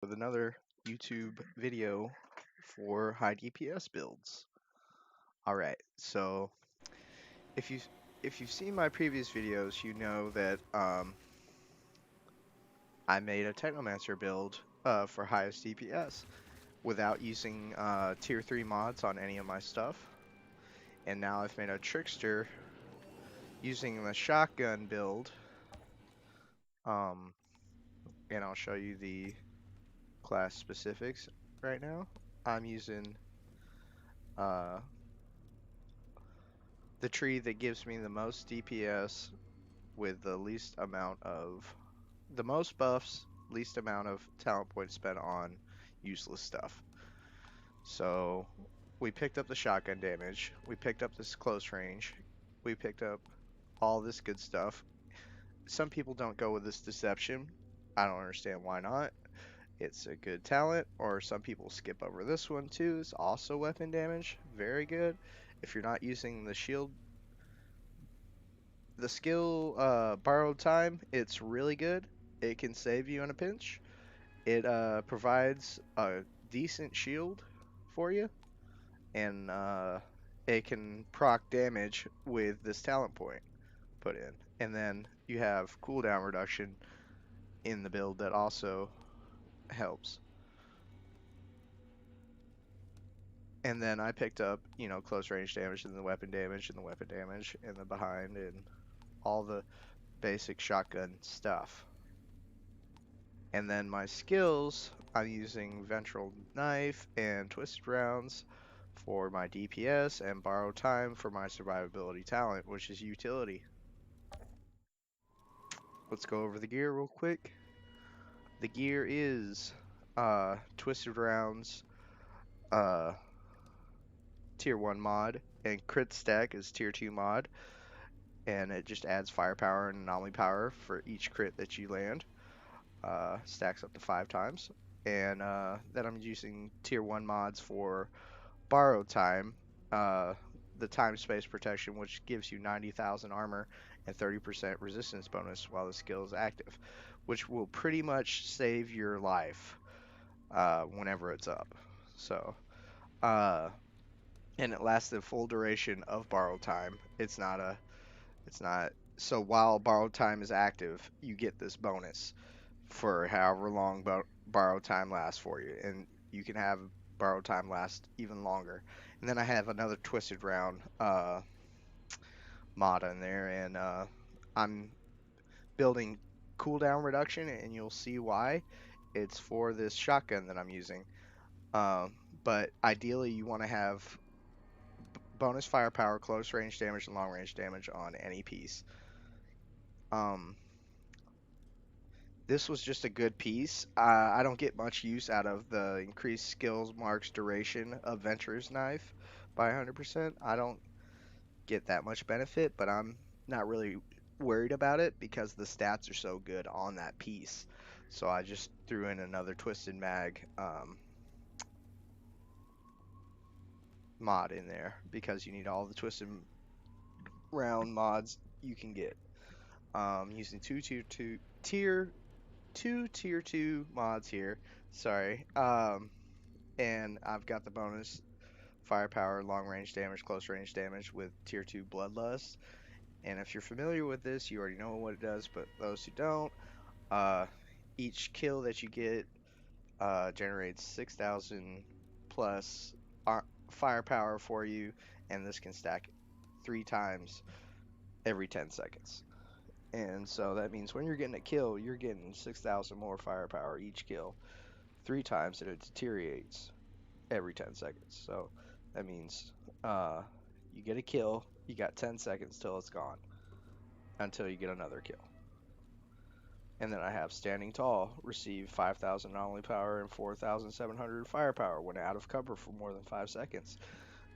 with another YouTube video for high DPS builds. All right, so if you if you've seen my previous videos, you know that I made a Technomancer build for highest DPS without using tier 3 mods on any of my stuff. And now I've made a Trickster using the shotgun build. Um, and I'll show you the class specifics right now. I'm using uh, the tree that gives me the most DPS with the most buffs, least amount of talent points spent on useless stuff. So we picked up the shotgun damage, we picked up this close range, we picked up all this good stuff. Some people don't go with this deception. I don't understand why not. It's a good talent, or some people skip over this one too. It's also weapon damage, very good. If you're not using the shield, the skill borrowed time, it's really good. It can save you in a pinch. It provides a decent shield for you, and it can proc damage with this talent point put in. And then you have cooldown reduction in the build that also helps. And then I picked up, close range damage and the weapon damage and the weapon damage and the behind and all the basic shotgun stuff. And then my skills, I'm using Ventral Knife and Twisted Rounds for my DPS and Borrow Time for my survivability talent, which is utility. Let's go over the gear real quick. The gear is Twisted Rounds, uh, Tier 1 mod, and Crit Stack is Tier 2 mod, and it just adds firepower and anomaly power for each crit that you land. Stacks up to 5 times. And then I'm using Tier 1 mods for Borrow Time, the time space protection, which gives you 90,000 armor and 30% resistance bonus while the skill is active, which will pretty much save your life whenever it's up. So, and it lasts the full duration of Borrow Time. It's not. So while Borrow Time is active, you get this bonus for however long borrow time lasts for you, and you can have borrow time last even longer. And then I have another twisted round mod in there, and I'm building cooldown reduction, and you'll see why. It's for this shotgun that I'm using. But ideally, you want to have bonus firepower, close range damage, and long range damage on any piece. Um, This was just a good piece. I don't get much use out of the increased skills marks duration of Venture's Knife by 100%. I don't get that much benefit, but I'm not really worried about it because the stats are so good on that piece. So I just threw in another Twisted Mag mod in there because you need all the Twisted Round mods you can get. Using tier 2 mods here. Sorry. And I've got the bonus firepower, long range damage, close range damage with tier 2 bloodlust. And if you're familiar with this, you already know what it does, but those who don't, uh, each kill that you get generates 6,000 plus firepower for you, and this can stack 3 times every 10 seconds. And so that means when you're getting a kill, you're getting 6,000 more firepower each kill, 3 times, and it deteriorates every 10 seconds. So that means you get a kill, you got 10 seconds till it's gone until you get another kill. And then I have Standing Tall, receive 5,000 anomaly power and 4,700 firepower when out of cover for more than 5 seconds.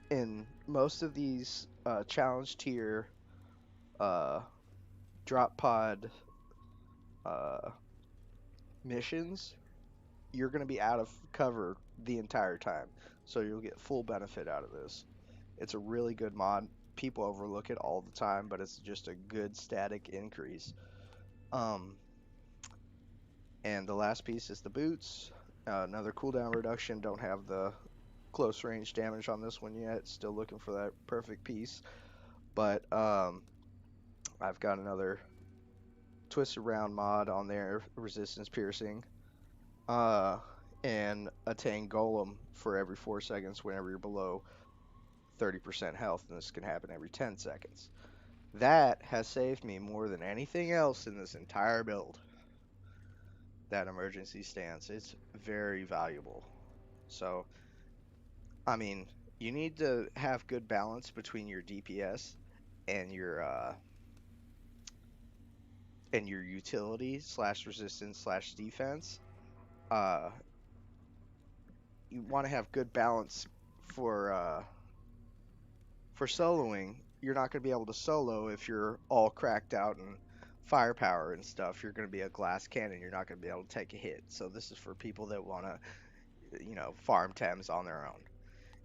In most of these challenge tier drop pod missions, you're going to be out of cover the entire time, so you'll get full benefit out of this. It's a really good mod. People overlook it all the time, but it's just a good static increase. And the last piece is the boots. Another cooldown reduction. Don't have the close range damage on this one yet. Still looking for that perfect piece. But I've got another twisted round mod on there, resistance piercing, uh, and attain golem for every 4 seconds whenever you're below 30% health, and this can happen every 10 seconds. That has saved me more than anything else in this entire build. That emergency stance, it's very valuable. So, I mean, you need to have good balance between your DPS and your utility slash resistance slash defense. Uh, you want to have good balance for soloing. You're not going to be able to solo if you're all cracked out and firepower and stuff. You're going to be a glass cannon. You're not going to be able to take a hit. So this is for people that want to, farm Thames on their own.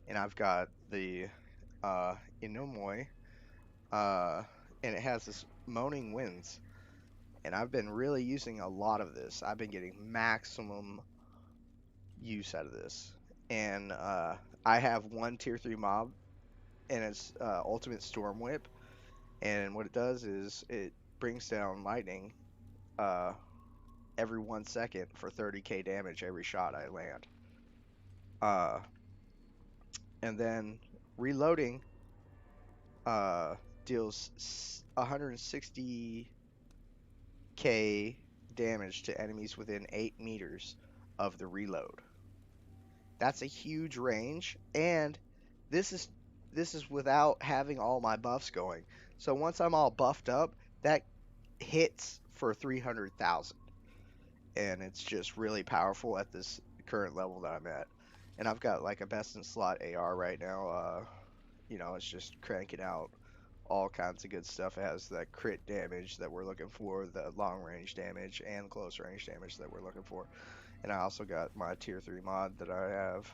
And I've got the Inomoi, uh, and it has this moaning winds. And I've been really using a lot of this. I've been getting maximum use out of this. And I have one tier 3 mob, and it's Ultimate Storm Whip. And what it does is it brings down lightning uh, every 1 second for 30k damage every shot I land. And then reloading deals 160k damage to enemies within 8 meters of the reload. That's a huge range, and this is without having all my buffs going. So once I'm all buffed up, that hits for 300,000, and it's just really powerful at this current level that I'm at. And I've got like a best in slot AR right now. It's just cranking out all kinds of good stuff. It has that crit damage that we're looking for, the long range damage, and close range damage that we're looking for. And I also got my tier 3 mod that I have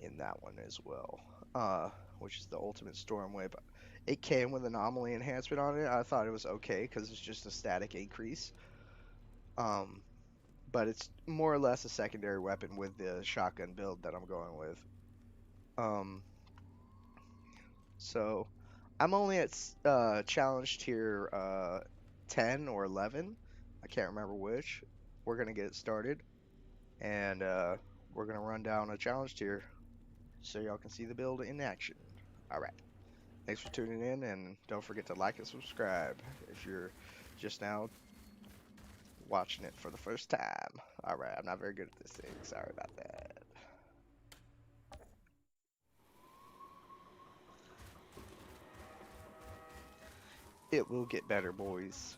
in that one as well, which is the Ultimate Storm Whip. It came with anomaly enhancement on it. I thought it was okay because it's just a static increase. But it's more or less a secondary weapon with the shotgun build that I'm going with. So I'm only at challenge tier 10 or 11. I can't remember which. We're gonna get it started, and we're gonna run down a challenge tier so y'all can see the build in action. All right. Thanks for tuning in, and don't forget to like and subscribe if you're just now watching it for the first time. All right, I'm not very good at this thing. Sorry about that. It will get better, boys.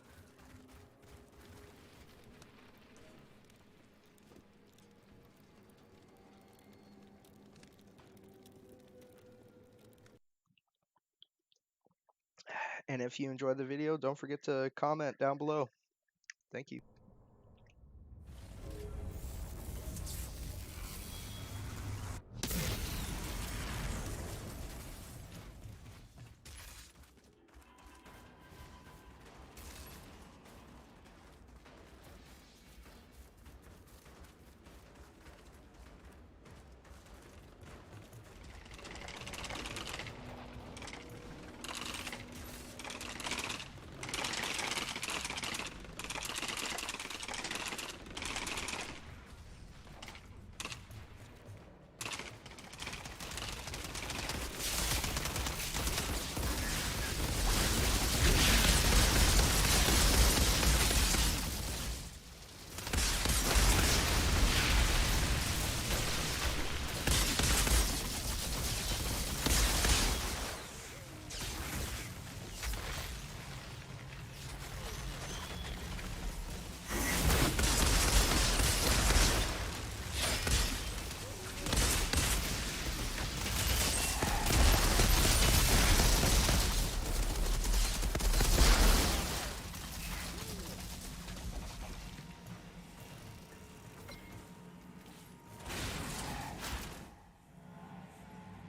And if you enjoyed the video, don't forget to comment down below. Thank you.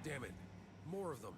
Damn it. More of them.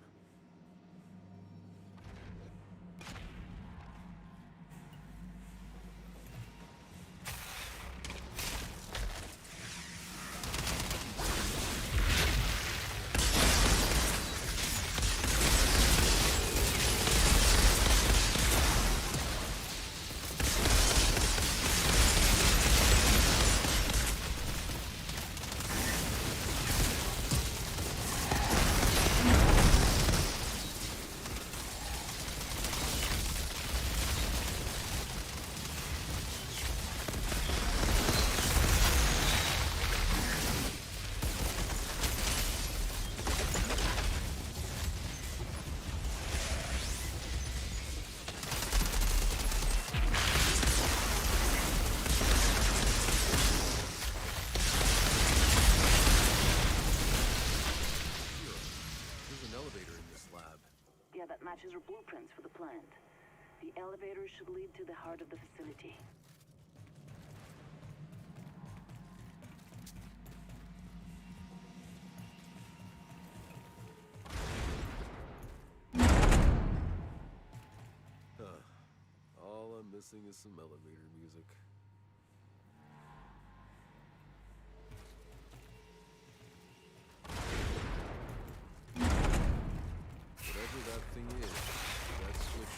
patches or blueprints for the plant. The elevator should lead to the heart of the facility. All I'm missing is some elevator music. Whatever that thing is, that switch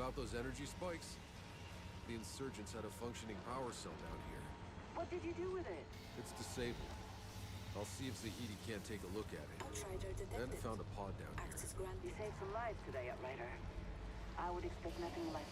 About those energy spikes? The insurgents had a functioning power cell down here. What did you do with it? It's disabled. I'll see if Zahidi can't take a look at it. Outrider I detected. haven't found a pod down here. Access You granted. saved some lives today, Outrider. I would expect nothing less